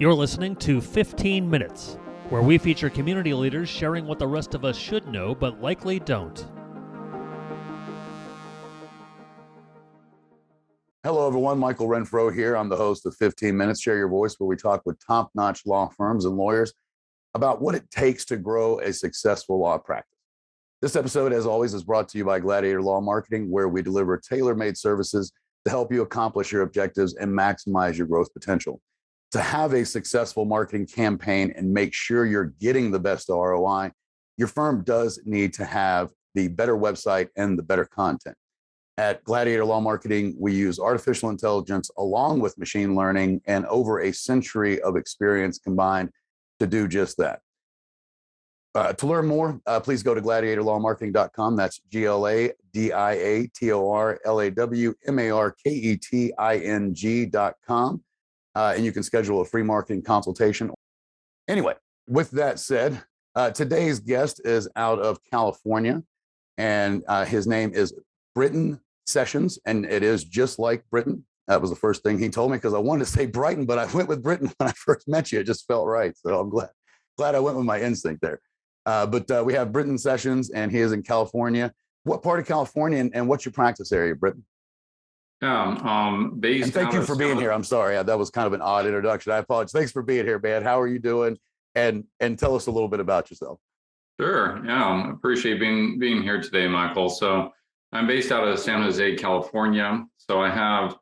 You're listening to 15 Minutes, where we feature community leaders sharing what the rest of us should know but likely don't. Hello, everyone. Michael Renfro here. I'm the host of 15 Minutes, Share Your Voice, where we talk with top-notch law firms and lawyers about what it takes to grow a successful law practice. This episode, as always, is brought to you by Gladiator Law Marketing, where we deliver tailor-made services to help you accomplish your objectives and maximize your growth potential. To have a successful marketing campaign and make sure you're getting the best ROI, your firm does need to have the better website and the better content. At Gladiator Law Marketing, we use artificial intelligence along with machine learning and over a century of experience combined to do just that. To learn more, please go to gladiatorlawmarketing.com. That's gladiatorlawmarketing.com. And you can schedule a free marketing consultation. Anyway, with that said, today's guest is out of California, and his name is Britten Sessions, and it is just like Britain. That was the first thing he told me because I wanted to say Brighton, but I went with Britain when I first met you. It just felt right, so I'm glad I went with my instinct there. But we have Britten Sessions, and he is in California. What part of California, and what's your practice area, Britten? Based and thank you for being here. I'm sorry, that was kind of an odd introduction. I apologize. Thanks for being here, man. How are you doing? And tell us a little bit about yourself. Sure. Yeah, appreciate being here today, Michael. So I'm based out of San Jose, California. So I have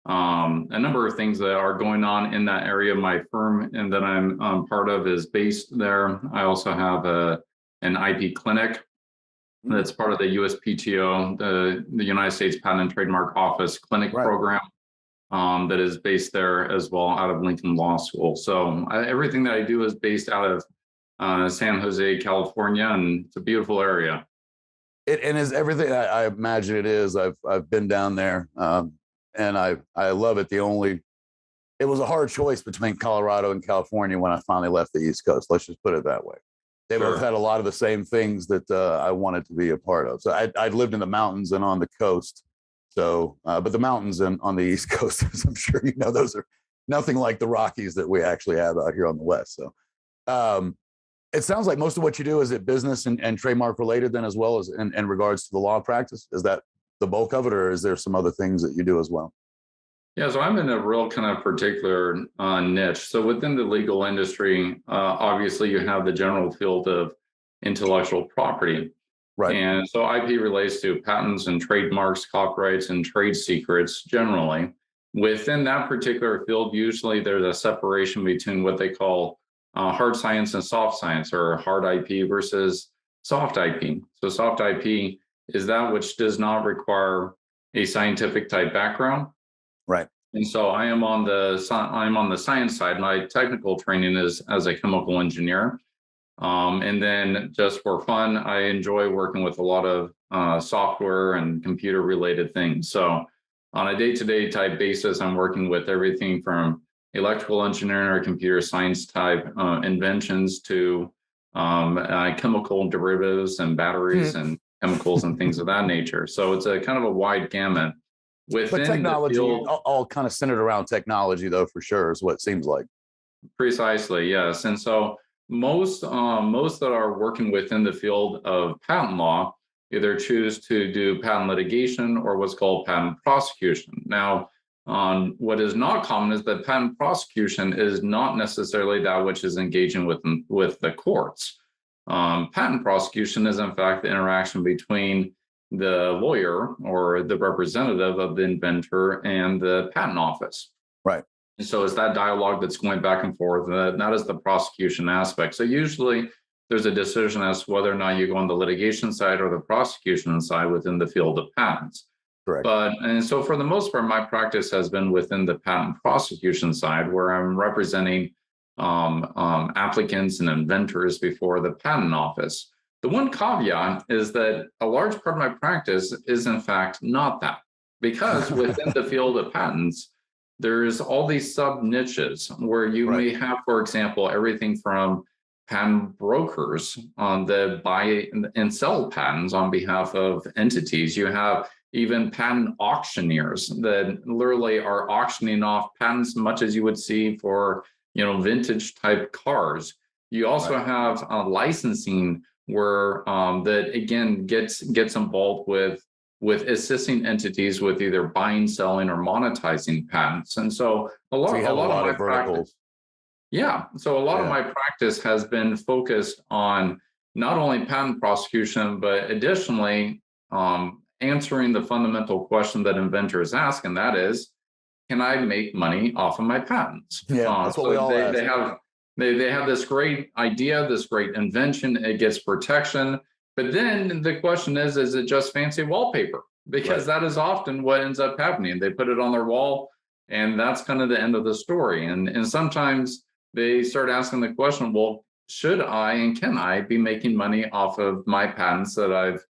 a number of things that are going on in that area. My firm and that I'm part of is based there. I also have an IP clinic that's part of the USPTO, the United States Patent and Trademark Office clinic program that is based there as well out of Lincoln Law School. So everything that I do is based out of San Jose, California, and it's a beautiful area. And is everything I imagine it is. I've been down there and I love it. It was a hard choice between Colorado and California when I finally left the East Coast. Let's just put it that way. They both had a lot of the same things that I wanted to be a part of. So I'd lived in the mountains and on the coast. So, but the mountains on the East Coast, as I'm sure you know, those are nothing like the Rockies that we actually have out here on the West. So it sounds like most of what you do is it business and trademark related then as well as in regards to the law practice. Is that the bulk of it, or is there some other things that you do as well? Yeah, so I'm in a real kind of particular niche. So within the legal industry, obviously you have the general field of intellectual property. Right. And so IP relates to patents and trademarks, copyrights, and trade secrets generally. Within that particular field, usually there's a separation between what they call hard science and soft science, or hard IP versus soft IP. So soft IP is that which does not require a scientific type background. Right. And so I'm on the science side. My technical training is as a chemical engineer. And then just for fun, I enjoy working with a lot of software and computer related things. So on a day-to-day type basis, I'm working with everything from electrical engineering or computer science type inventions to chemical derivatives and batteries and chemicals and things of that nature. So it's a kind of a wide gamut. But technology, all kind of centered around technology, though, for sure, is what it seems like. Precisely, yes. And so most that are working within the field of patent law either choose to do patent litigation or what's called patent prosecution. Now, what is not common is that patent prosecution is not necessarily that which is engaging with the courts. Patent prosecution is, in fact, the interaction between the lawyer or the representative of the inventor and the patent office. Right. And so it's that dialogue that's going back and forth. That is the prosecution aspect. So usually there's a decision as to whether or not you go on the litigation side or the prosecution side within the field of patents. Correct. And so for the most part, my practice has been within the patent prosecution side, where I'm representing applicants and inventors before the patent office. The one caveat is that a large part of my practice is, in fact, not that, because within the field of patents, there's all these sub niches where you may have, for example, everything from patent brokers that buy and sell patents on behalf of entities. You have even patent auctioneers that literally are auctioning off patents, much as you would see for vintage type cars. You also have licensing where that again gets involved with assisting entities with either buying, selling, or monetizing patents. And so a lot of my practice, so a lot of my practice has been focused on not only patent prosecution, but additionally answering the fundamental question that inventors ask, and that is, can I make money off of my patents? Yeah, that's what we all ask. They have this great idea, this great invention, it gets protection. But then the question is it just fancy wallpaper? Because that is often what ends up happening. They put it on their wall, and that's kind of the end of the story. And sometimes they start asking the question, well, should I and can I be making money off of my patents that I've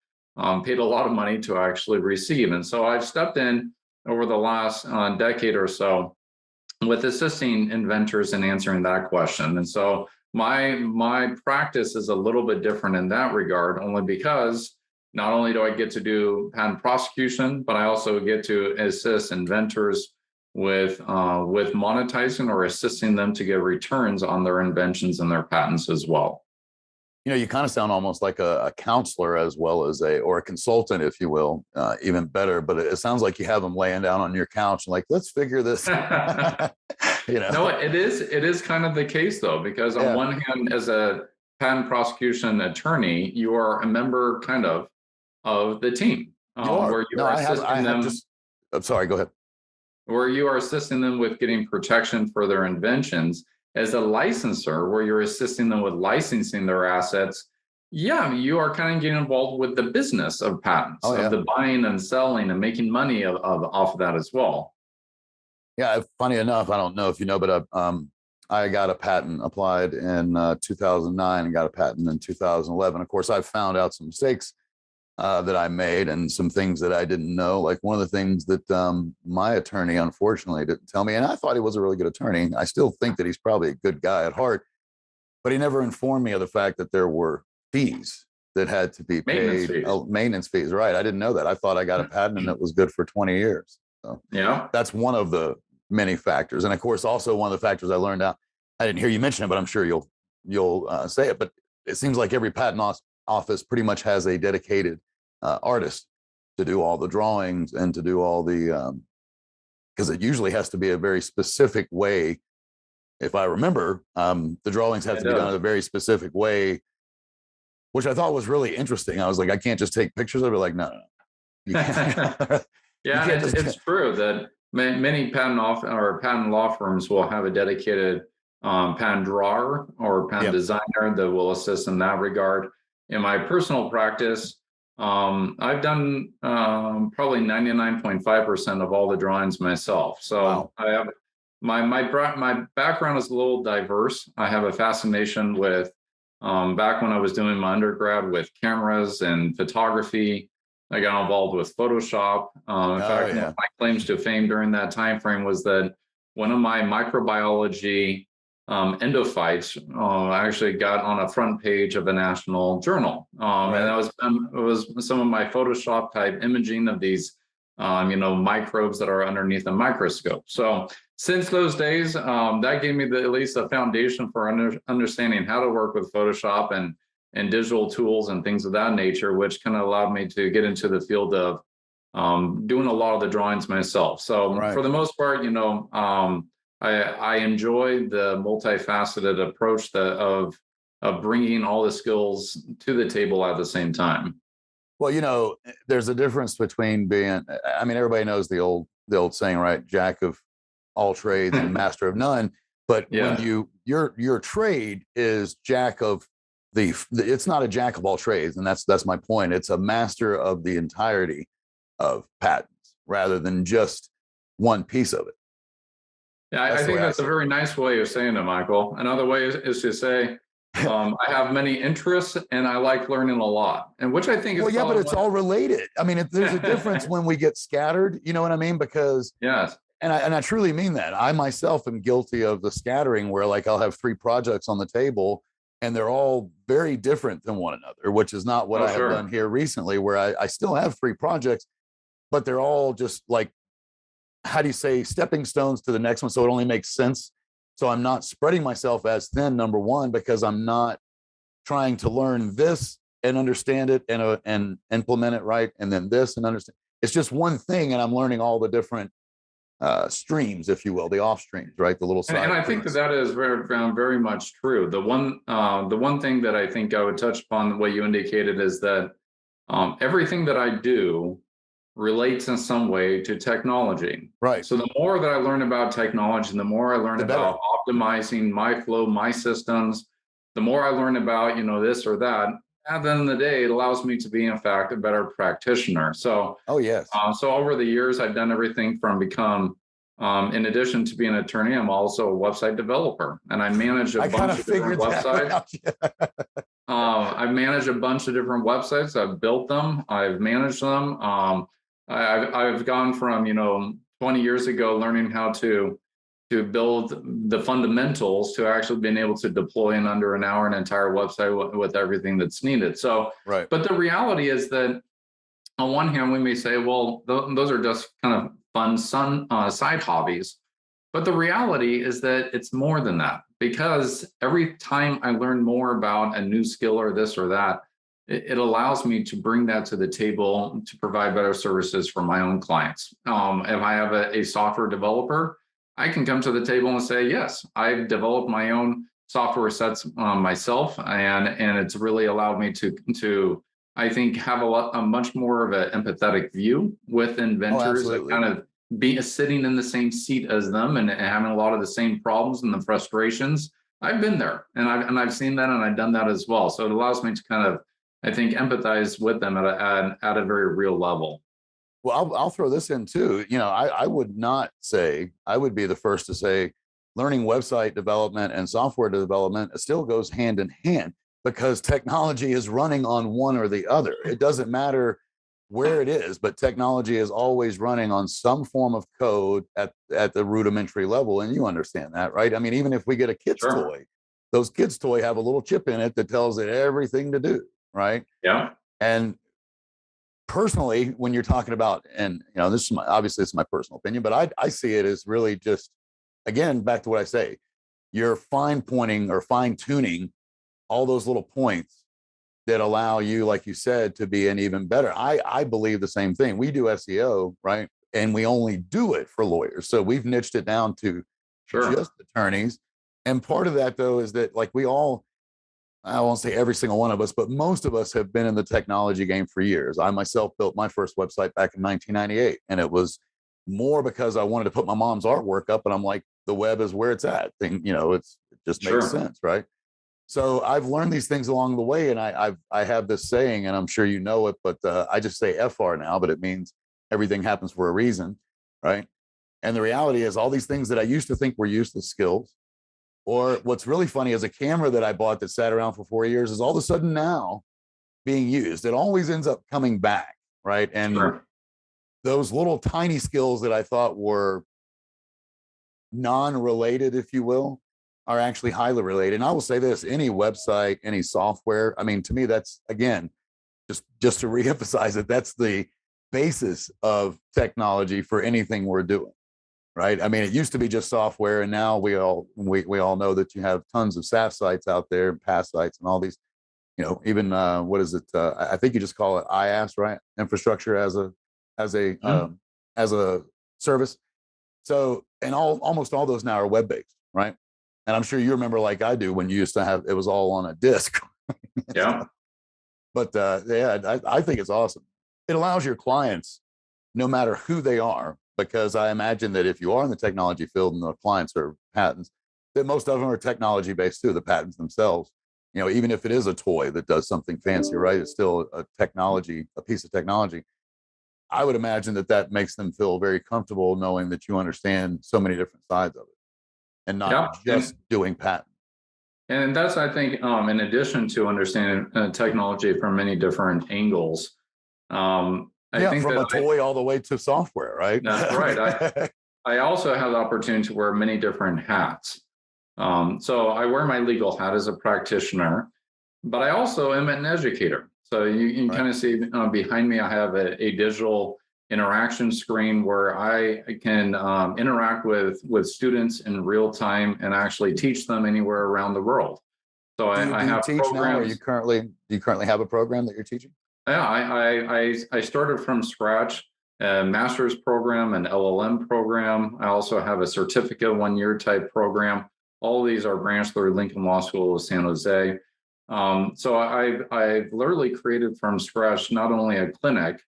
paid a lot of money to actually receive? And so I've stepped in over the last decade or so with assisting inventors in answering that question. And so my practice is a little bit different in that regard, only because not only do I get to do patent prosecution, but I also get to assist inventors with monetizing or assisting them to get returns on their inventions and their patents as well. You kind of sound almost like a counselor as well as or a consultant, if you will, even better. But it sounds like you have them laying down on your couch and like, let's figure this. No, it is kind of the case though, because on one hand, as a patent prosecution attorney, you are a member kind of the team. Where you are assisting them. I'm sorry, go ahead. Where you are assisting them with getting protection for their inventions. As a licensor, where you're assisting them with licensing their assets, you are kind of getting involved with the business of patents, of the buying and selling and making money off of that as well. Yeah, funny enough, I don't know if you know, but I got a patent applied in 2009 and got a patent in 2011. Of course, I found out some mistakes that I made and some things that I didn't know. Like one of the things that my attorney, unfortunately, didn't tell me, and I thought he was a really good attorney. I still think that he's probably a good guy at heart, but he never informed me of the fact that there were fees that had to be paid. Maintenance fees, right? I didn't know that. I thought I got a patent and it was good for 20 years. So that's one of the many factors. And of course, also one of the factors I learned out, I didn't hear you mention it, but I'm sure you'll say it, but it seems like every patent office pretty much has a dedicated artist to do all the drawings and to do all the because it usually has to be a very specific way. If I remember, the drawings have to be done in a very specific way, which I thought was really interesting. I was like, I can't just take pictures of it. Like, no. You can't. It's true that many patent law firms will have a dedicated patent drawer or patent designer that will assist in that regard. In my personal practice, I've done probably 99.5% of all the drawings myself. So I have my background is a little diverse. I have a fascination with back when I was doing my undergrad with cameras and photography. I got involved with Photoshop. In fact, one of my claims to fame during that time frame was that one of my microbiology endophytes actually got on a front page of a national journal. And that was some of my Photoshop type imaging of these microbes that are underneath a microscope. So since those days, that gave me at least a foundation for understanding how to work with Photoshop and digital tools and things of that nature, which kind of allowed me to get into the field of doing a lot of the drawings myself. So for the most part, I enjoy the multifaceted approach of bringing all the skills to the table at the same time. Well, there's a difference between being, I mean, everybody knows the old saying, right? Jack of all trades and master of none. But when your trade is jack of it's not a jack of all trades. And that's my point. It's a master of the entirety of patents rather than just one piece of it. Yeah, I think that's a very nice way of saying it, Michael. Another way is to say, I have many interests and I like learning a lot, and which I think is but it's all related. I mean, there's a difference when we get scattered. You know what I mean? Because and I truly mean that. I myself am guilty of the scattering, where like I'll have 3 projects on the table, and they're all very different than one another, which is not what I have done here recently. Where I still have 3 projects, but they're all just like, how do you say, stepping stones to the next one. So it only makes sense So I'm not spreading myself as thin, number one, because I'm not trying to learn this and understand it and implement it right, and then this and understand. It's just one thing, and I'm learning all the different streams, if you will, the off streams, right? The little side. And I think that is very much true. The one thing that I think I would touch upon what you indicated is that everything that I do relates in some way to technology. Right. So the more that I learn about technology, the more I learn about optimizing my flow, my systems, the more I learn about, this or that. At the end of the day, it allows me to be, in fact, a better practitioner. So, so over the years, I've done everything from become, in addition to being an attorney, I'm also a website developer, and I manage a bunch of different websites. I've managed a bunch of different websites. I've built them. I've managed them. I've gone from 20 years ago learning how to build the fundamentals to actually being able to deploy in under an hour an entire website with everything that's needed. So, right. But the reality is that on one hand, we may say, well, those are just kind of fun side hobbies. But the reality is that it's more than that, because every time I learn more about a new skill or this or that, it allows me to bring that to the table to provide better services for my own clients. If I have a software developer, I can come to the table and say, yes, I've developed my own software sets myself, and it's really allowed me to I think have a much more of an empathetic view with inventors that kind of be sitting in the same seat as them and having a lot of the same problems and the frustrations. I've been there, and I've seen that, and I've done that as well. So it allows me to kind of, I think, empathize with them at a very real level. Well, I'll throw this in too. I would not say, I would be the first to say, learning website development and software development still goes hand in hand, because technology is running on one or the other. It doesn't matter where it is, but technology is always running on some form of code at the rudimentary level. And you understand that, right? I mean, even if we get a kid's toy, those kids' toy have a little chip in it that tells it everything to do, right? Yeah. And personally, when you're talking about, and this is obviously it's my personal opinion, but I see it as really just, again, back to what I say, you're fine pointing or fine tuning all those little points that allow you, like you said, to be an even better. I believe the same thing. We do SEO, right? And we only do it for lawyers. So we've niched it down to just attorneys. And part of that, though, is that like we all, I won't say every single one of us, but most of us have been in the technology game for years. I myself built my first website back in 1998, and it was more because I wanted to put my mom's artwork up, and I'm like, the web is where it's at. It just makes sense, right? So I've learned these things along the way, and I have this saying, and I'm sure you know it, but I just say FR now, but it means everything happens for a reason, right? And the reality is, all these things that I used to think were useless skills, or what's really funny is a camera that I bought that sat around for 4 years is all of a sudden now being used. It always ends up coming back, right? And those little tiny skills that I thought were non-related, if you will, are actually highly related. And I will say this, any website, any software, I mean, to me, that's, again, just to reemphasize it, that's the basis of technology for anything we're doing. Right. I mean, it used to be just software, and now we all know that you have tons of SaaS sites out there, and PaaS sites, and all these, even what is it? I think you just call it IaaS, right? Infrastructure as a service. So, and almost all those now are web based, right? And I'm sure you remember, like I do, when you used to have it was all on a disk. Yeah. But I think it's awesome. It allows your clients, no matter who they are, because I imagine that if you are in the technology field and the clients are patents, that most of them are technology based too, the patents themselves. Even if it is a toy that does something fancy, right? It's still a piece of technology. I would imagine that makes them feel very comfortable knowing that you understand so many different sides of it and not just doing patents. And that's, I think, in addition to understanding technology from many different angles, I think from a toy all the way to software, right? That's right. I also have the opportunity to wear many different hats. So I wear my legal hat as a practitioner, but I also am an educator. So you kind of see behind me, I have a digital interaction screen where I can interact with students in real time and actually teach them anywhere around the world. So Do I you have teach now? Or programs. do you currently have a program that you're teaching? Yeah, I started from scratch, a master's program, an LLM program. I also have a certificate 1 year type program. All of these are branched through Lincoln Law School of San Jose. So I've literally created from scratch not only a clinic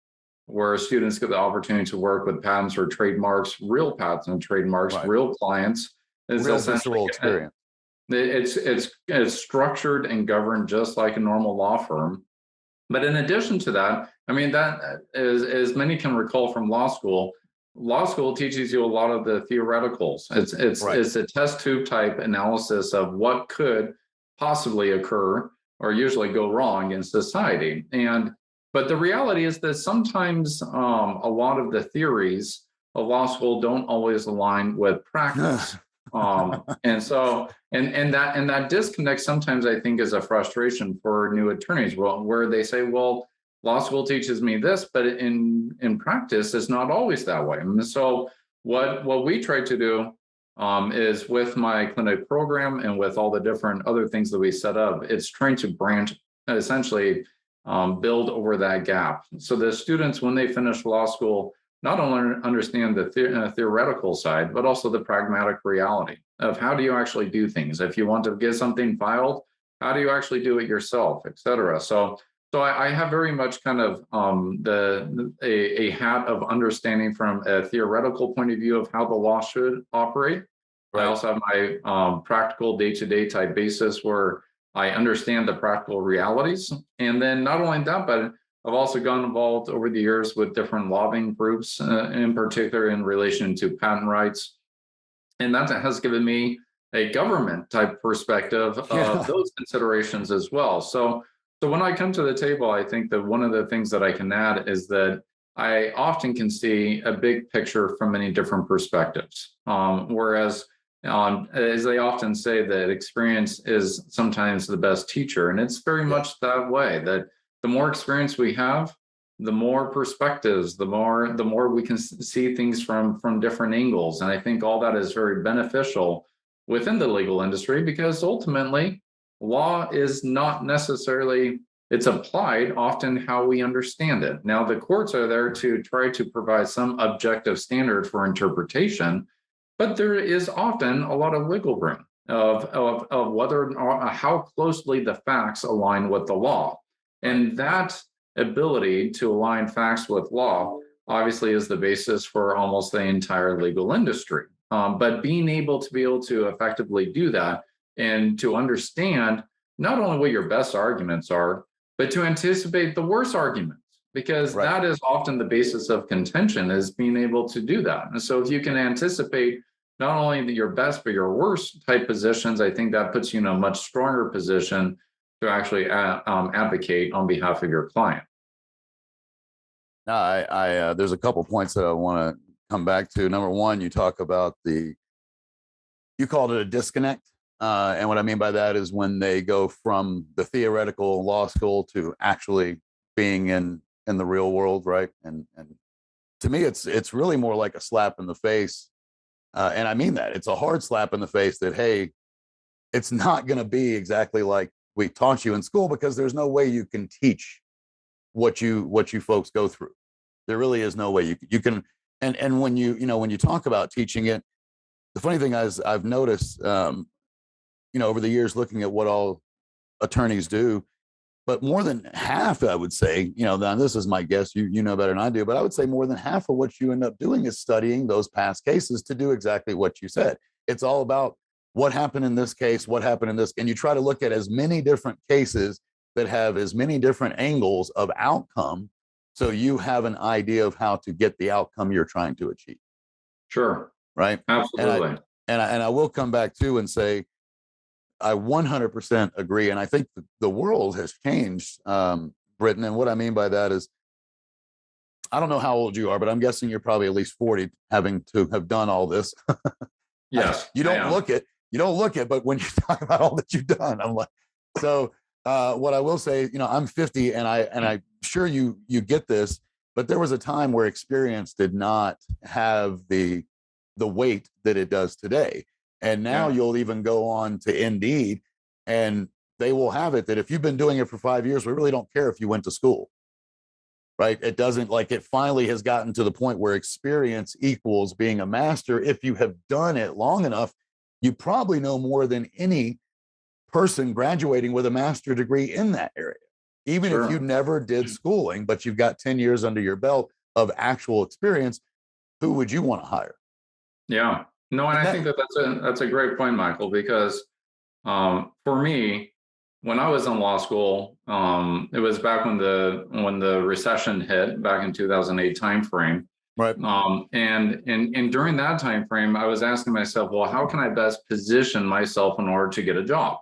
where students get the opportunity to work with patents or trademarks, real patents and trademarks, Right. real clients. It's Real visceral experience. It's structured and governed just like a normal law firm. But in addition to that, I mean, that is, as many can recall from law school teaches you a lot of the theoreticals. It's a test tube type analysis of what could possibly occur or usually go wrong in society. But the reality is that sometimes a lot of the theories of law school don't always align with practice. And so that disconnect sometimes I think is a frustration for new attorneys, where they say, well, law school teaches me this, but in practice it's not always that way. And so what we try to do is, with my clinic program and with all the different other things that we set up, it's trying to branch, essentially build over that gap. So the students, when they finish law school, not only understand the theoretical side, but also the pragmatic reality of how do you actually do things. If you want to get something filed, how do you actually do it yourself, et cetera. So I have very much kind of a hat of understanding from a theoretical point of view of how the law should operate. Right. I also have my practical day-to-day type basis where I understand the practical realities. And then not only that, but I've also gotten involved over the years with different lobbying groups, in particular in relation to patent rights. And that has given me a government type perspective of those considerations as well. So when I come to the table, I think that one of the things that I can add is that I often can see a big picture from many different perspectives. Whereas, as they often say, that experience is sometimes the best teacher. And it's very much that way, that the more experience we have, the more perspectives, the more we can see things from different angles. And I think all that is very beneficial within the legal industry, because ultimately law is not necessarily, it's applied often how we understand it. Now, the courts are there to try to provide some objective standard for interpretation, but there is often a lot of wiggle room of whether or how closely the facts align with the law. And that ability to align facts with law obviously is the basis for almost the entire legal industry. But being able to effectively do that and to understand not only what your best arguments are, but to anticipate the worst arguments, because that is often the basis of contention, is being able to do that. And so if you can anticipate not only your best, but your worst type positions, I think that puts you in a much stronger position to actually advocate on behalf of your client. No, there's a couple points that I want to come back to. Number one, you talk about you called it a disconnect. And what I mean by that is when they go from the theoretical law school to actually being in the real world, right? And to me, it's really more like a slap in the face. And I mean that. It's a hard slap in the face that, hey, it's not going to be exactly like we taught you in school, because there's no way you can teach what you folks go through. There really is no way you can. And when you talk about teaching it, the funny thing is I've noticed, over the years looking at what all attorneys do, but more than half, I would say, now this is my guess, you know better than I do, but I would say more than half of what you end up doing is studying those past cases to do exactly what you said. It's all about what happened in this case, what happened in this, and you try to look at as many different cases that have as many different angles of outcome, so you have an idea of how to get the outcome you're trying to achieve. Sure. Right. Absolutely. And I will come back to and say, I 100% agree. And I think the world has changed, Britten. And what I mean by that is, I don't know how old you are, but I'm guessing you're probably at least 40, having to have done all this. Yes. You don't look it, but when you talk about all that you've done, I'm like, so what I will say, I'm 50, and I'm sure you get this. But there was a time where experience did not have the weight that it does today. And now you'll even go on to Indeed and they will have it that if you've been doing it for 5 years, we really don't care if you went to school, right? It doesn't, like, it finally has gotten to the point where experience equals being a master. If you have done it long enough, you probably know more than any person graduating with a master's degree in that area. Even if you never did schooling, but you've got 10 years under your belt of actual experience, who would you want to hire? Yeah, no, and I think that's a great point, Michael, because for me, when I was in law school, it was back when the recession hit back in 2008 timeframe. Right. And during that time frame, I was asking myself, well, how can I best position myself in order to get a job?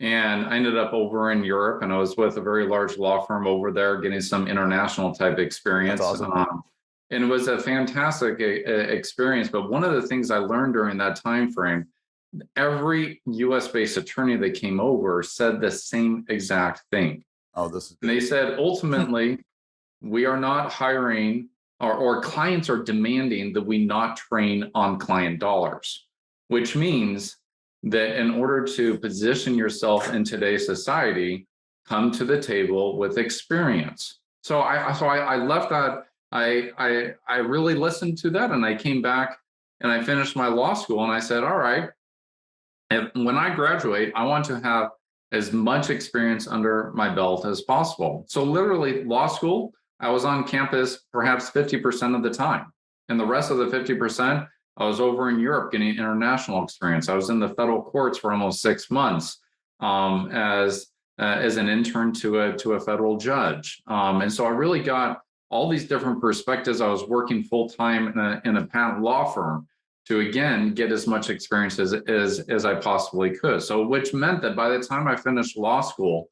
And I ended up over in Europe, and I was with a very large law firm over there, getting some international type experience. That's awesome. And it was a fantastic experience. But one of the things I learned during that time frame, every U.S. based attorney that came over said the same exact thing. Oh, this is good. And they said, ultimately, we are not hiring, or clients are demanding that we not train on client dollars, which means that in order to position yourself in today's society, come to the table with experience. So I left that. I really listened to that, and I came back and I finished my law school, and I said, all right, when I graduate, I want to have as much experience under my belt as possible. So literally, law school, I was on campus perhaps 50% of the time, and the rest of the 50%, I was over in Europe getting international experience. I was in the federal courts for almost 6 months as an intern to a federal judge, and so I really got all these different perspectives. I was working full time in a patent law firm to again get as much experience as I possibly could. So, which meant that by the time I finished law school,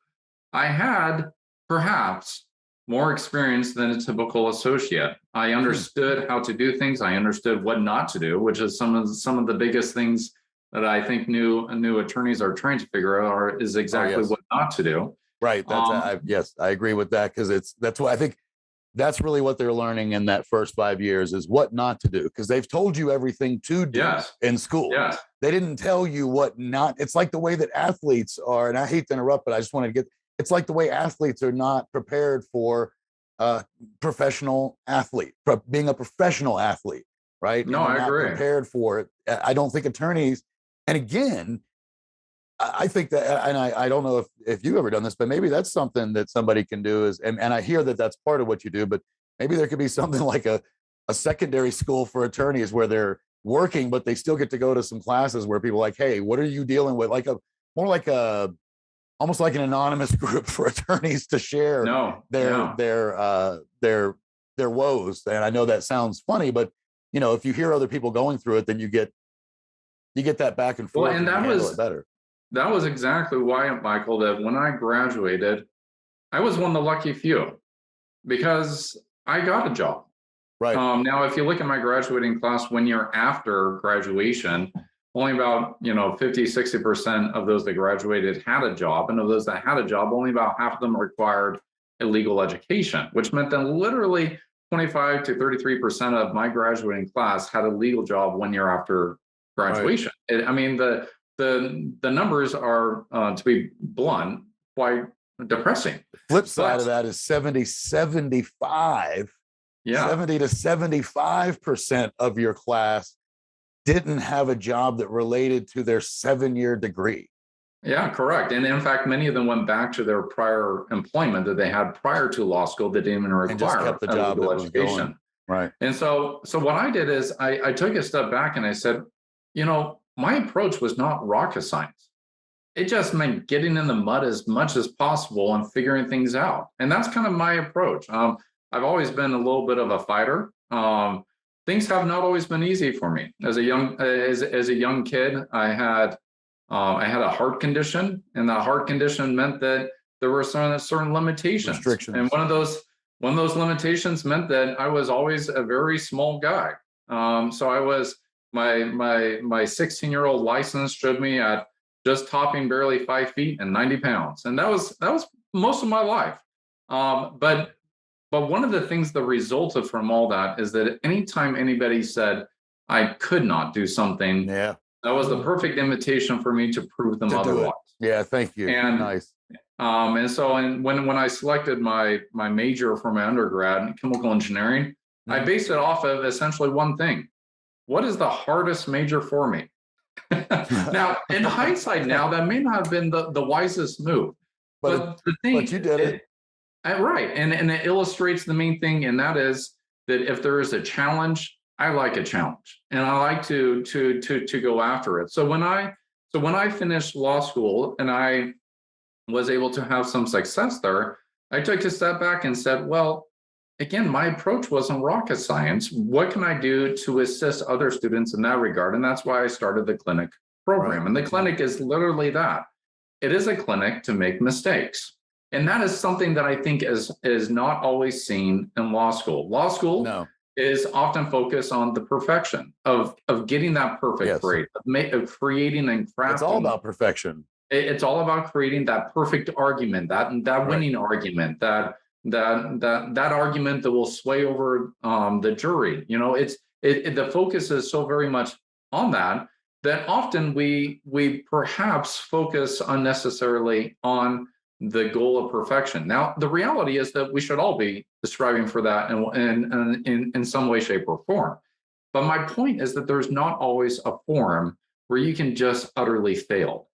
I had perhaps more experience than a typical associate. I understood how to do things. I understood what not to do, which is some of the biggest things that I think new attorneys are trying to figure out is exactly what not to do. Right. Yes, I agree with that, because that's what I think. That's really what they're learning in that first 5 years is what not to do, because they've told you everything to do in school. Yes. They didn't tell you what not. It's like the way that athletes are, and I hate to interrupt, but I just wanted to get. It's like the way athletes are not prepared for professional athlete, being a professional athlete, right? No, I agree. Not prepared for it. I don't think attorneys, and again, I think that, and I don't know if you've ever done this, but maybe that's something that somebody can do is, and I hear that that's part of what you do, but maybe there could be something like a secondary school for attorneys where they're working, but they still get to go to some classes where people are like, hey, what are you dealing with? Almost like an anonymous group for attorneys to share their woes. And I know that sounds funny, but if you hear other people going through it, then you get that back and forth. Well, and that was exactly why, Michael, that when I graduated, I was one of the lucky few because I got a job. Right. Now, if you look at my graduating class 1 year after graduation, only about 50-60% of those that graduated had a job, and of those that had a job, only about half of them required a legal education, which meant that literally 25 to 33% of my graduating class had a legal job 1 year after graduation. Right. The numbers are, to be blunt, quite depressing. Flip side of that is 70 to 75% of your class didn't have a job that related to their 7-year degree. Yeah, correct. And in fact, many of them went back to their prior employment that they had prior to law school that didn't even require and just kept the job that was going. Right. And so what I did is I took a step back and I said, my approach was not rocket science. It just meant getting in the mud as much as possible and figuring things out. And that's kind of my approach. I've always been a little bit of a fighter. Things have not always been easy for me. As a young kid, I had a heart condition, and that heart condition meant that there were certain limitations. Restrictions. And one of those limitations meant that I was always a very small guy. So I was my 16-year-old license showed me at just topping barely 5 feet and 90 pounds, and that was most of my life. But But one of the things that resulted from all that is that anytime anybody said, I could not do something, Yeah. that was the perfect invitation for me to prove them To do otherwise. it. Yeah, thank you. And Nice. And when I selected my major for my undergrad in chemical engineering, I based it off of essentially one thing. What is the hardest major for me? Now, in hindsight, now that may not have been the wisest move, but the thing, but you did it. Right, and it illustrates the main thing, and that is that if there is a challenge, I like a challenge, and I like to go after it. So when I finished law school and I was able to have some success there, I took a step back and said, well, again, my approach wasn't rocket science. What can I do to assist other students in that regard? And that's why I started the clinic program. Right. And the clinic is literally that. It is a clinic to make mistakes. And that is something that I think is not always seen in law school. Law school is often focused on the perfection of getting that perfect grade, of creating and crafting. It's all about perfection. It's all about creating that perfect argument, that winning argument, that argument that will sway over the jury. You know, the focus is so very much on that often we perhaps focus unnecessarily on the goal of perfection. Now, the reality is that we should all be striving for that in some way, shape, or form. But my point is that there's not always a form where you can just utterly fail.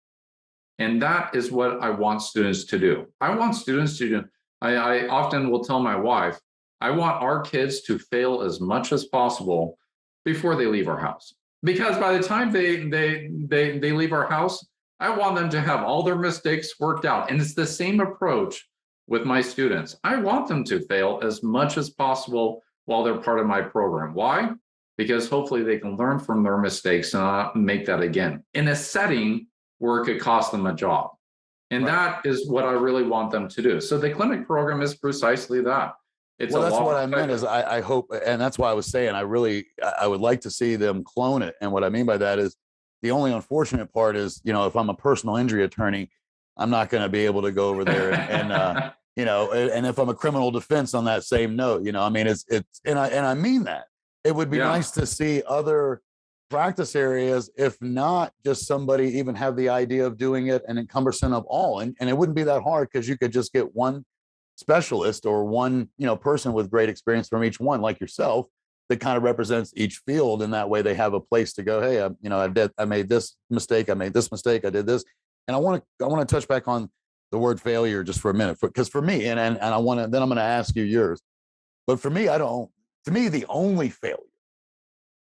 And that is what I want students to do. I want students to do, I often will tell my wife, I want our kids to fail as much as possible before they leave our house. Because by the time they leave our house, I want them to have all their mistakes worked out. And it's the same approach with my students. I want them to fail as much as possible while they're part of my program. Why? Because hopefully they can learn from their mistakes and not make that again in a setting where it could cost them a job. And that is what I really want them to do. So the clinic program is precisely that. Well, that's what I meant is I hope, and that's why I was saying I would like to see them clone it. And what I mean by that is the only unfortunate part is, you know, if I'm a personal injury attorney, I'm not going to be able to go over there and you know, and if I'm a criminal defense on that same note, you know, I mean, it's and I mean that. It would be nice to see other practice areas, if not just somebody even have the idea of doing it and cumbersome of all. And it wouldn't be that hard because you could just get one specialist or one, you know, person with great experience from each one, like yourself, that kind of represents each field. And that way they have a place to go. Hey, you know, I made this mistake. I made this mistake. I did this. And I want to touch back on the word failure just for a minute, because for me, and then I'm going to ask you yours, but for me, to me, the only failure,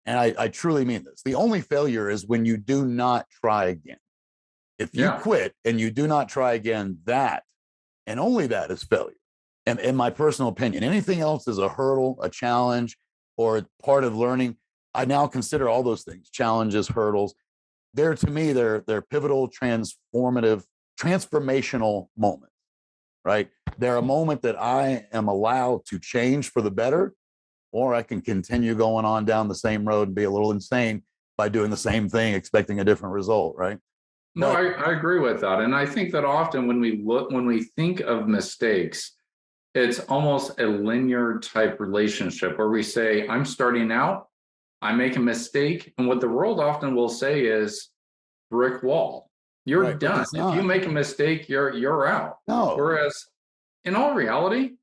and I truly mean this, the only failure is when you do not try again. If you quit and you do not try again, that and only that is failure. And in my personal opinion, anything else is a hurdle, a challenge, or part of learning. I now consider all those things, challenges, hurdles. They're, to me, they're pivotal, transformational moments, right? They're a moment that I am allowed to change for the better, or I can continue going on down the same road and be a little insane by doing the same thing, expecting a different result, right? No, I agree with that. And I think that often when we think of mistakes, it's almost a linear type relationship where we say, I'm starting out, I make a mistake. And what the world often will say is brick wall. You're done. If you make a mistake, you're out. No. Whereas in all reality,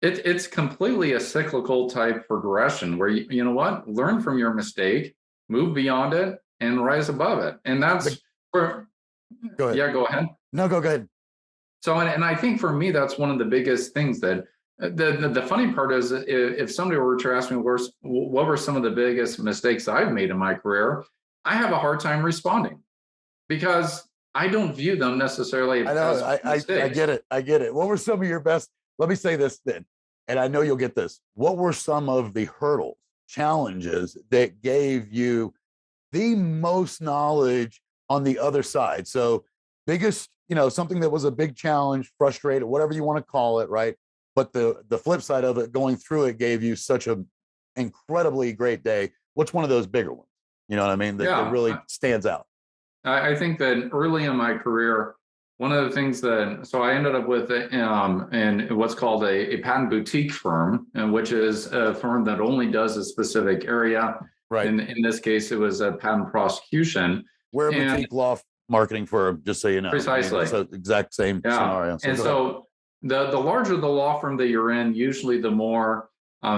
it's completely a cyclical type progression where you know what, learn from your mistake, move beyond it, and rise above it. And that's where. Go ahead. Yeah, go ahead. No, go ahead. So, and I think for me, that's one of the biggest things that the funny part is, if somebody were to ask me what were some of the biggest mistakes I've made in my career, I have a hard time responding because I don't view them necessarily as mistakes. I get it. What were some of your best? Let me say this then, and I know you'll get this. What were some of the hurdles, challenges that gave you the most knowledge on the other side? So biggest, you know, something that was a big challenge, frustrated, whatever you want to call it, right? But the flip side of it, going through it, gave you such an incredibly great day. What's one of those bigger ones? You know what I mean? That really stands out. I think that early in my career, one of the things so I ended up with in what's called a patent boutique firm, which is a firm that only does a specific area. Right. In this case, it was a patent prosecution. We're a boutique law marketing firm, just so you know. Precisely. It's the exact same scenario. And so the larger the law firm that you're in, usually the more,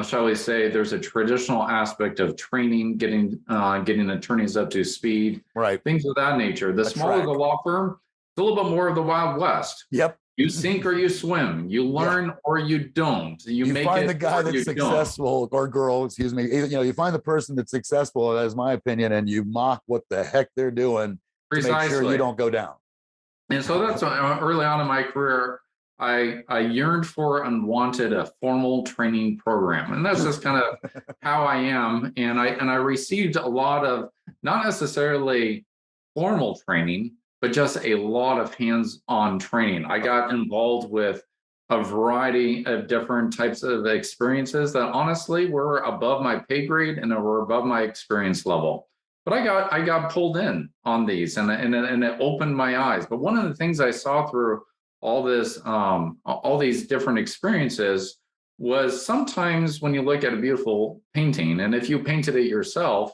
shall we say, there's a traditional aspect of training, getting attorneys up to speed, right? Things of that nature. The smaller the law firm, it's a little bit more of the Wild West. Yep. You sink or you swim. You learn or you don't. You make find the guy that's successful, or girl, excuse me. You find the person that's successful, that's my opinion, and you mock what the heck they're doing to make sure you don't go down. And so that's early on in my career, I yearned for and wanted a formal training program. And that's just kind of how I am. And I received a lot of, not necessarily formal training, but just a lot of hands-on training. I got involved with a variety of different types of experiences that honestly were above my pay grade and were above my experience level. But I got pulled in on these, and it opened my eyes. But one of the things I saw through all these different experiences was sometimes when you look at a beautiful painting, and if you painted it yourself,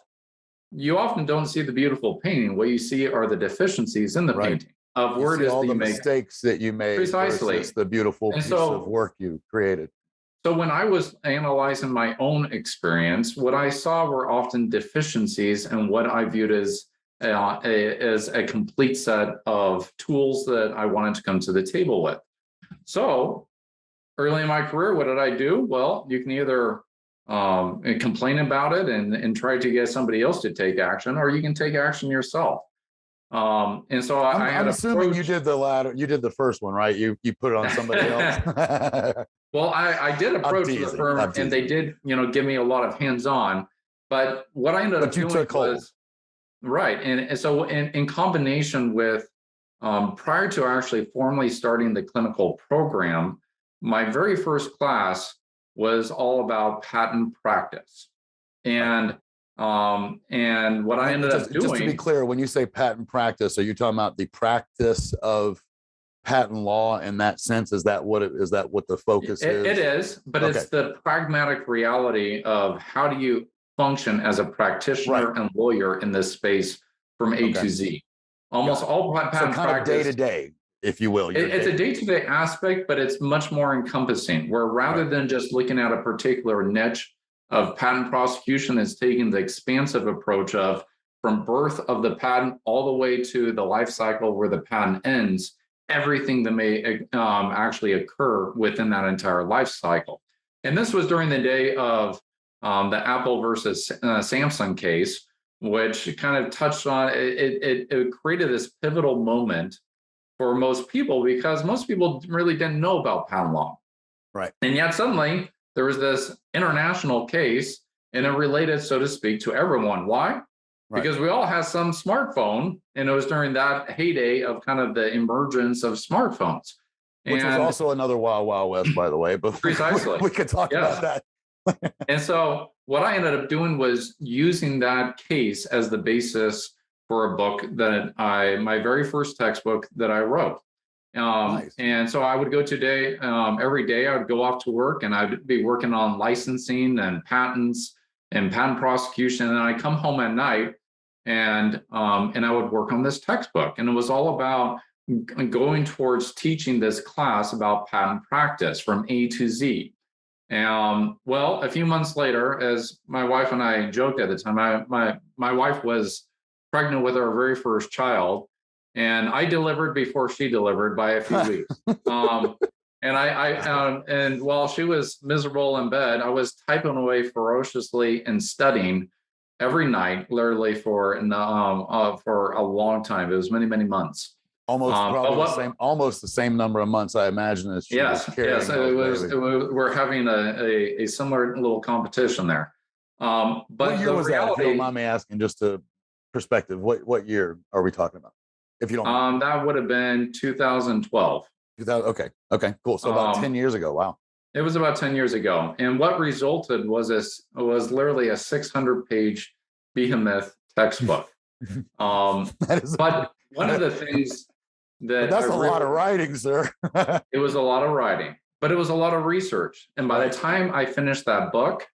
you often don't see the beautiful painting. What you see are the deficiencies in the painting of where it is all the mistakes that you made. Precisely. Versus the beautiful piece of work you created. So when I was analyzing my own experience, what I saw were often deficiencies in what I viewed as a complete set of tools that I wanted to come to the table with. So early in my career, what did I do? Well, you can either complain about it and try to get somebody else to take action, or you can take action yourself. And so I'm assuming you did the latter. You did the first one, right? You put it on somebody else. Well, I did approach the firm, and they did, give me a lot of hands-on. But what I ended up doing was right, and so in combination with prior to actually formally starting the clinical program, my very first class was all about patent practice, and what I ended up doing. Just to be clear, when you say patent practice, are you talking about the practice of patent law in that sense? Is that what the focus is? It is, but it's the pragmatic reality of how do you function as a practitioner and lawyer in this space from A to Z. Almost all patent practice, day to day, if you will. It's a day-to-day aspect, but it's much more encompassing, where rather than just looking at a particular niche of patent prosecution, it's taking the expansive approach of from birth of the patent all the way to the life cycle where the patent ends, everything that may actually occur within that entire life cycle. And this was during the day of the Apple versus Samsung case, which kind of touched on, it created this pivotal moment for most people, because most people really didn't know about patent law. Right. And yet suddenly there was this international case, and it related, so to speak, to everyone. Why? Right. Because we all had some smartphone, and it was during that heyday of kind of the emergence of smartphones. Which was also another wild, wild west, by the way. But precisely. we could talk about that. And so what I ended up doing was using that case as the basis for a book that my very first textbook that I wrote. Nice. And so I would go every day I would go off to work, and I'd be working on licensing and patents and patent prosecution. And I'd come home at night and I would work on this textbook. And it was all about going towards teaching this class about patent practice from A to Z. Well, a few months later, as my wife and I joked at the time, my wife was pregnant with our very first child, and I delivered before she delivered by a few weeks. And while she was miserable in bed, I was typing away ferociously and studying every night, literally for a long time. It was many, many months. Almost the same number of months, I imagine. As she was carrying we're having a similar little competition there. But what year was that? If you don't mind me asking, just to perspective, what year are we talking about? If you don't mind. That would have been 2012. Okay, cool. So about 10 years ago. Wow. It was about 10 years ago. And what resulted was literally a 600-page behemoth textbook. But one of the things that That's a lot of writing, sir. it was a lot of writing, but it was a lot of research. And by the time I finished that book,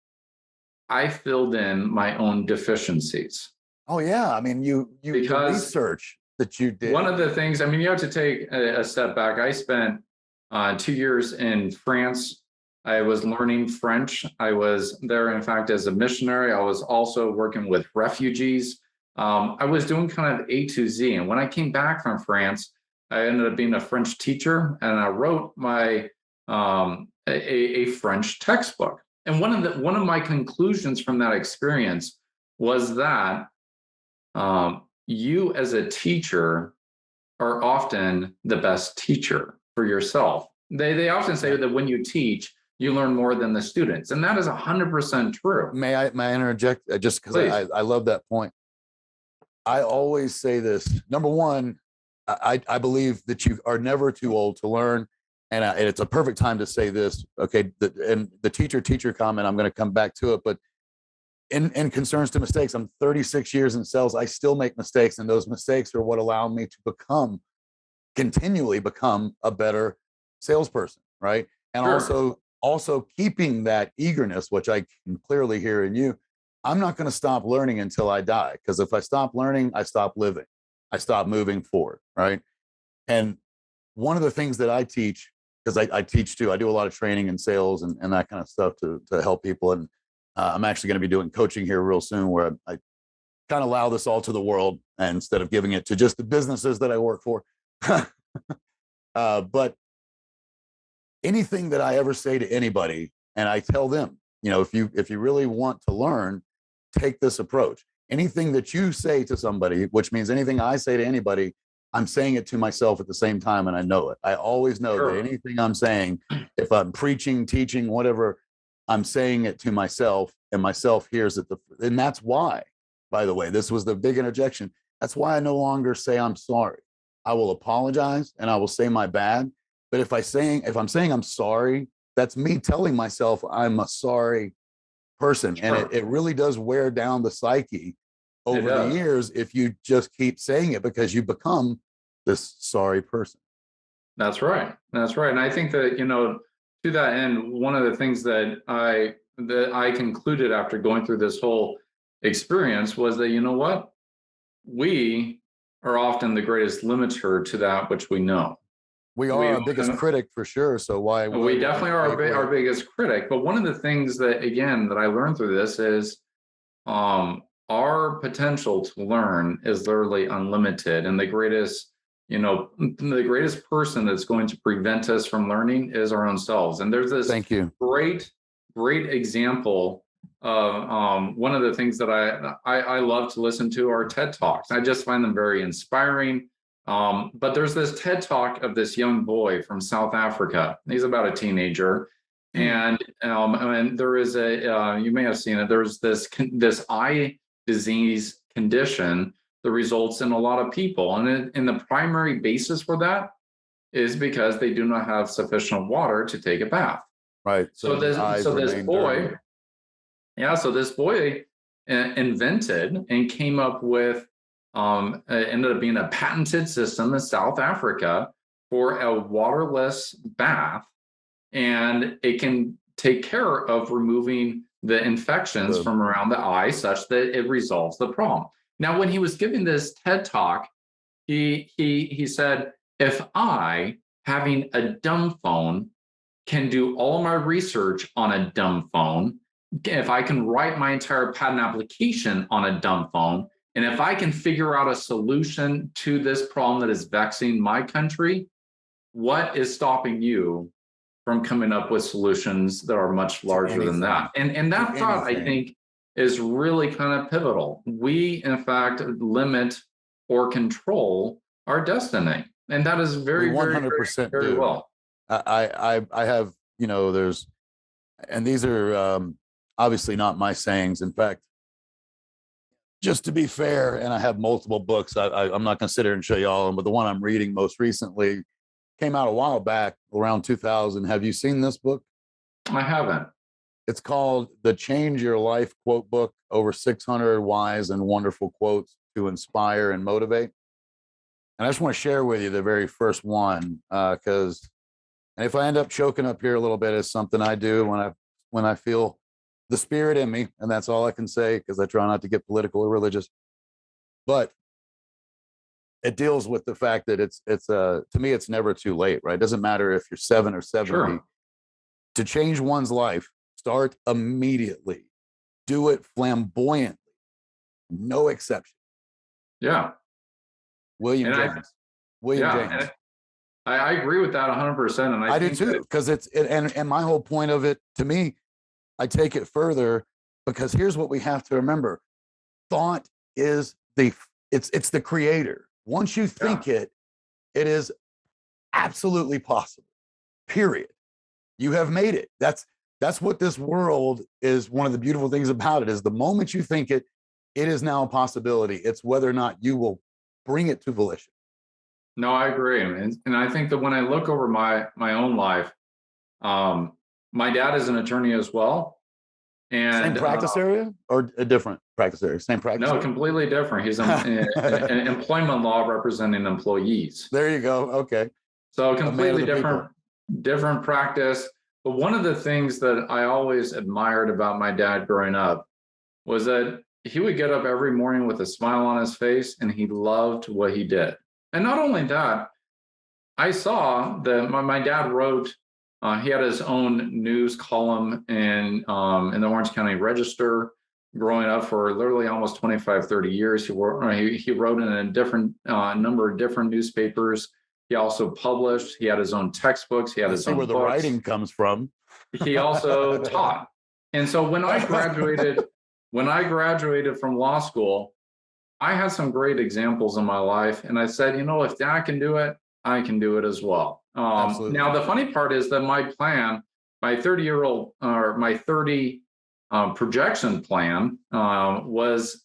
I filled in my own deficiencies. Oh yeah, I mean, the research that you did. One of the things, I mean, you have to take a step back. I spent 2 years in France. I was learning French. I was there, in fact, as a missionary. I was also working with refugees. I was doing kind of A to Z. And when I came back from France, I ended up being a French teacher, and I wrote my a French textbook. And one of my conclusions from that experience was that you as a teacher are often the best teacher for yourself. They often say that when you teach, you learn more than the students, and that is 100% true. May I interject just because I love that point. I always say this. Number one, I believe that you are never too old to learn, and it's a perfect time to say this. Okay, and the teacher comment, I'm going to come back to it, but in concerns to mistakes, I'm 36 years in sales. I still make mistakes, and those mistakes are what allow me to continually become a better salesperson, right? And also keeping that eagerness, which I can clearly hear in you. I'm not going to stop learning until I die, because if I stop learning, I stop living. I stop moving forward, right? And one of the things that I teach, because I teach too, I do a lot of training in sales and that kind of stuff to help people. And I'm actually going to be doing coaching here real soon, where I kind of allow this all to the world, and instead of giving it to just the businesses that I work for. But anything that I ever say to anybody, and I tell them, if you really want to learn, take this approach. Anything that you say to somebody, which means anything I say to anybody, I'm saying it to myself at the same time, and I know it. I always know that anything I'm saying, if I'm preaching, teaching, whatever, I'm saying it to myself, and myself hears it. And that's why, by the way, this was the big interjection. That's why I no longer say I'm sorry. I will apologize and I will say my bad. But if I'm saying I'm sorry, that's me telling myself I'm a sorry person. Sure. And it really does wear down the psyche over the years if you just keep saying it, because you become this sorry person. That's right. That's right. And I think that, to that end, one of the things that I concluded after going through this whole experience was that, you know what? We are often the greatest limiter to that which we know. We are our biggest critic for sure. So why? We definitely are our biggest critic. But one of the things that, again, that I learned through this is our potential to learn is literally unlimited. And the greatest person that's going to prevent us from learning is our own selves. And there's this great example of one of the things that I love to listen to are TED Talks. I just find them very inspiring. But there's this TED Talk of this young boy from South Africa. He's about a teenager. And there is you may have seen it, there's this eye disease condition that results in a lot of people. And the primary basis for that is because they do not have sufficient water to take a bath. Right. So this boy invented and came up with, ended up being a patented system in South Africa for a waterless bath, and it can take care of removing the infections from around the eye such that it resolves the problem. Now, when he was giving this TED Talk, he said, if I, having a dumb phone, can do all my research on a dumb phone, if I can write my entire patent application on a dumb phone, and if I can figure out a solution to this problem that is vexing my country, what is stopping you from coming up with solutions that are much larger than that? And that thought, I think, is really kind of pivotal. We, in fact, limit or control our destiny. And that is very, 100% very well. I have, and these are obviously not my sayings. In fact, just to be fair, and I have multiple books. I'm not going to sit here and show you all of them, but the one I'm reading most recently came out a while back, around 2000. Have you seen this book? I haven't. It's called The Change Your Life Quote Book, over 600 wise and wonderful quotes to inspire and motivate. And I just want to share with you the very first one, because, and if I end up choking up here a little bit, it's something I do when I feel the spirit in me, and that's all I can say, because I try not to get political or religious. But it deals with the fact that it's to me, it's never too late, right? It doesn't matter if you're 7 or 70. Sure. To change one's life, start immediately. Do it flamboyantly. No exception. Yeah. William And James. William yeah, James. and I agree with that 100%. And I do too, because and my whole point of it, to me, I take it further, because here's what we have to remember. Thought is it's the creator. Once you think it is absolutely possible. Period. You have made it. That's what this world is. One of the beautiful things about it is the moment you think it is now a possibility. It's whether or not you will bring it to volition. No, I agree. And I think that when I look over my own life, my dad is an attorney as well. And same practice area or a different practice area? Same practice no, area? completely different. He's an employment law representing employees. There you go. Okay. So completely different practice. But one of the things that I always admired about my dad growing up was that he would get up every morning with a smile on his face, and he loved what he did. And not only that, I saw that my dad wrote, he had his own news column in the Orange County Register growing up for literally almost 25, 30 years. He wrote in a different number of different newspapers. He also published. He had his own textbooks. He had his own where the books. writing comes from. He also taught. And so when I graduated from law school, I had some great examples in my life. And I said, if Dad can do it, I can do it as well. Now, the funny part is that my plan, my 30 projection plan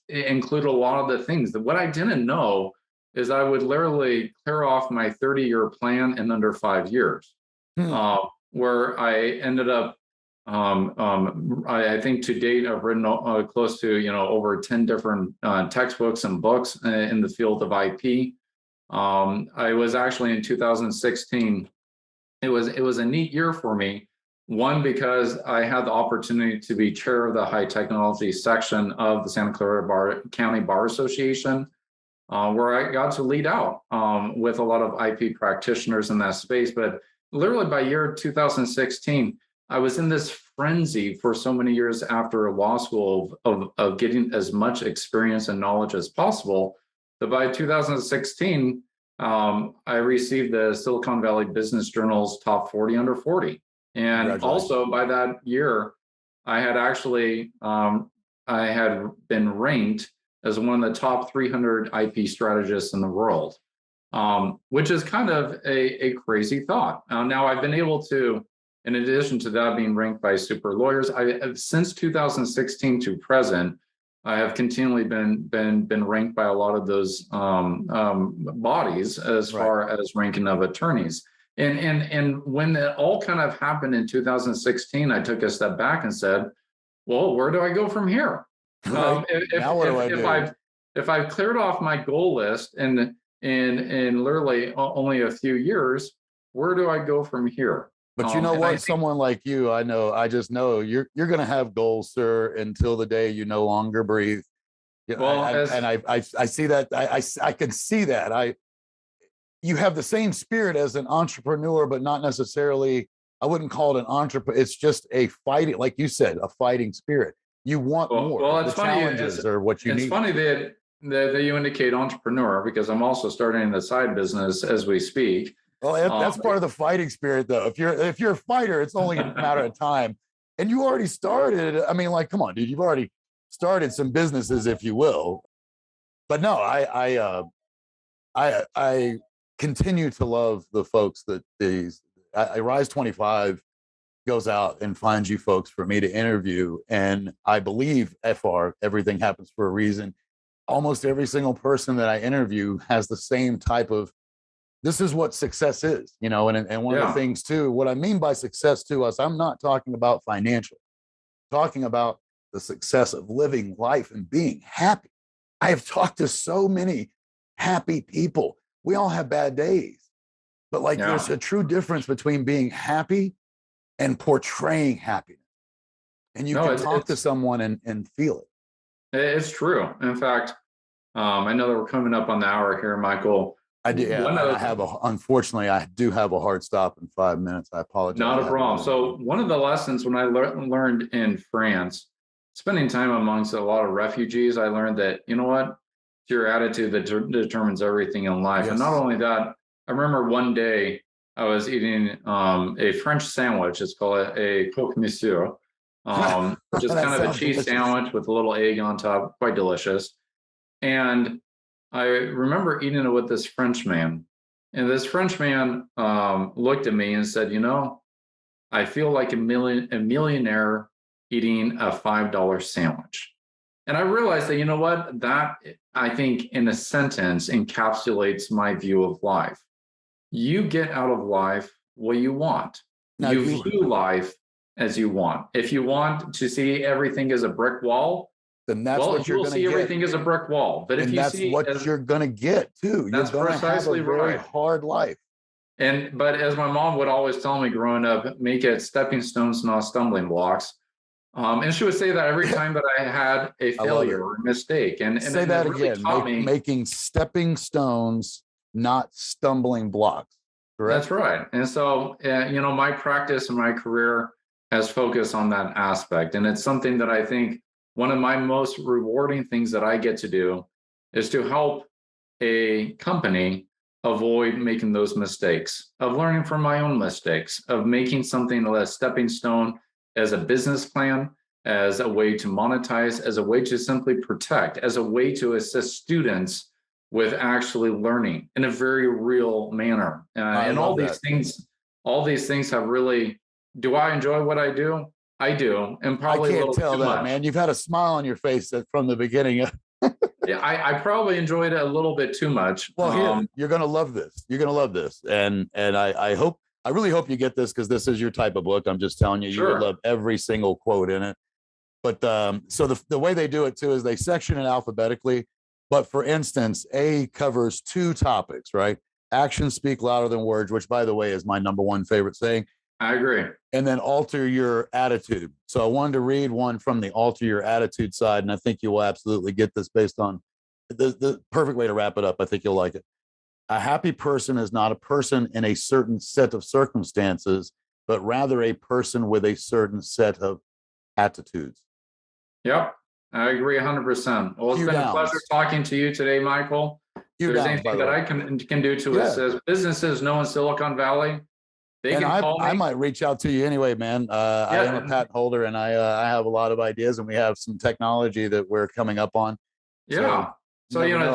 included a lot of the things that what I didn't know is I would literally clear off my 30-year plan in under 5 years, where I ended up, I think to date, I've written close to, over 10 different textbooks and books in the field of IP. I was actually in 2016. It was a neat year for me. One, because I had the opportunity to be chair of the high technology section of the Santa Clara County Bar Association, where I got to lead out with a lot of IP practitioners in that space. But literally by year 2016, I was in this frenzy for so many years after law school of getting as much experience and knowledge as possible, that by 2016, I received the Silicon Valley Business Journal's top 40 under 40. And also by that year, I had actually, I had been ranked as one of the top 300 IP strategists in the world, which is kind of a crazy thought. Now I've been able to, in addition to that being ranked by super lawyers, since 2016 to present, I have continually been ranked by a lot of those bodies as far as ranking of attorneys. And when it all kind of happened in 2016, I took a step back and said, well, where do I go from here? If I've cleared off my goal list in literally only a few years, where do I go from here? But you know what? Someone like you, I just know you're going to have goals, sir, until the day you no longer breathe. Well, I see that. I can see that. You have the same spirit as an entrepreneur, but not necessarily. I wouldn't call it an entrepreneur. It's just a fighting, like you said, a fighting spirit. You want more. Well, the challenges are what you need. It's funny that you indicate entrepreneur, because I'm also starting the side business as we speak. Well, that's part of the fighting spirit, though. If you're a fighter, it's only a matter of time. And you already started. I mean, like, come on, dude. You've already started some businesses, if you will. But no, I continue to love the folks that I Rise 25 goes out and finds you folks for me to interview. And I believe everything happens for a reason. Almost every single person that I interview has the same type of, this is what success is, and one of the things too, what I mean by success to us, I'm not talking about financial, I'm talking about the success of living life and being happy. I have talked to so many happy people we all have bad days, but like Yeah. there's a true difference between being happy and portraying happiness. And you No, can talk to someone and feel it. It's true. In fact, I know that we're coming up on the hour here, Michael. I do. Yeah, unfortunately, I do have a hard stop in 5 minutes. I apologize. Not a problem. So one of the lessons when I learned in France, spending time amongst a lot of refugees, I learned that, you know what, it's your attitude that determines everything in life. Yes. And not only that, I remember one day I was eating a French sandwich. It's called a croque monsieur, which is kind of a cheese sandwich with a little egg on top, quite delicious. And I remember eating it with this French man. And this French man looked at me and said, you know, I feel like a millionaire eating a $5 sandwich. And I realized that, you know what, that I think in a sentence encapsulates my view of life. You get out of life what you want. Now, you view life as you want. If you want to see everything as a brick wall, then that's what you're going to get. Everything is a brick wall. But if you see, that's what you're going to get too. You're going to have a very hard life. But as my mom would always tell me growing up, make it stepping stones, not stumbling blocks. And she would say that every time that I had a failure or a mistake. And say that really again, making stepping stones, not stumbling blocks. Correct? That's right. And so, you know, my practice and my career has focused on that aspect. And it's something that I think one of my most rewarding things that I get to do is to help a company avoid making those mistakes, of learning from my own mistakes, of making something a stepping stone as a business plan, as a way to monetize, as a way to simply protect, as a way to assist students with actually learning in a very real manner. And all these things have really, do I enjoy what I do? I do, and probably I can't tell that, man. You've had a smile on your face from the beginning. Yeah, I probably enjoyed it a little bit too much. Well, you're gonna love this. You're gonna love this, and I really hope you get this because this is your type of book. I'm just telling you, you would love every single quote in it. But so the way they do it too is they section it alphabetically. But for instance, A covers 2 topics, right? Actions speak louder than words, which, by the way, is my number 1 favorite saying. I agree. And then alter your attitude. So I wanted to read one from the alter your attitude side, and I think you will absolutely get this based on the perfect way to wrap it up. I think you'll like it. A happy person is not a person in a certain set of circumstances, but rather a person with a certain set of attitudes. Yep, I agree 100%. Well, it's been a pleasure talking to you today, Michael. If there's anything that I can do to assist businesses know in Silicon Valley, I might reach out to you anyway, man. I am a patent holder, and I have a lot of ideas, and we have some technology that we're coming up on. Yeah. So you know,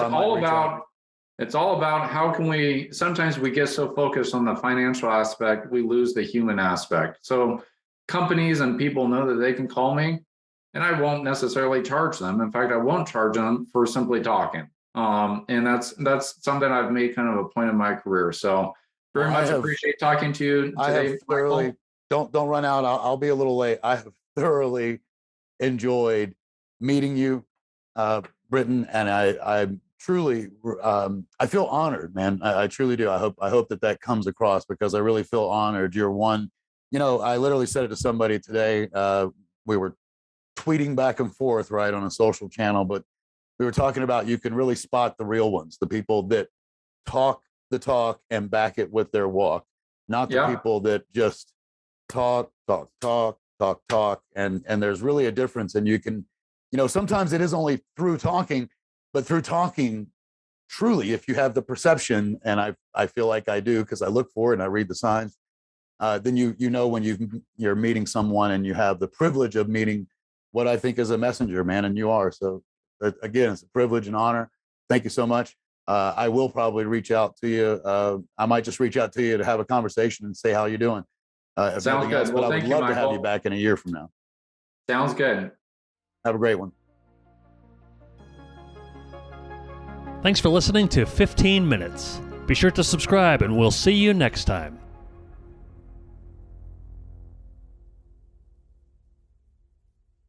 it's all about how can we. Sometimes we get so focused on the financial aspect, we lose the human aspect. So companies and people know that they can call me, and I won't necessarily charge them. In fact, I won't charge them for simply talking. And that's something I've made kind of a point in my career. So. Very much appreciate talking to you today. I have thoroughly, don't run out. I'll be a little late. I have thoroughly enjoyed meeting you, Britten, and I truly, I feel honored, man. I truly do. I hope that comes across because I really feel honored. You're one, you know, I literally said it to somebody today. We were tweeting back and forth, right, on a social channel, but we were talking about you can really spot the real ones, the people that talk the talk and back it with their walk, not the people that just talk, and there's really a difference. And you can, you know, sometimes it is only through talking, but through talking, truly, if you have the perception, and I feel like I do because I look for it and I read the signs, then you know when you're meeting someone and you have the privilege of meeting what I think is a messenger, man, and you are. So again, it's a privilege and honor. Thank you so much. I will probably reach out to you. I might just reach out to you to have a conversation and say how you're doing. Sounds good. But I would love to have you back in a year from now. Sounds good. Have a great one. Thanks for listening to 15 Minutes. Be sure to subscribe, and we'll see you next time.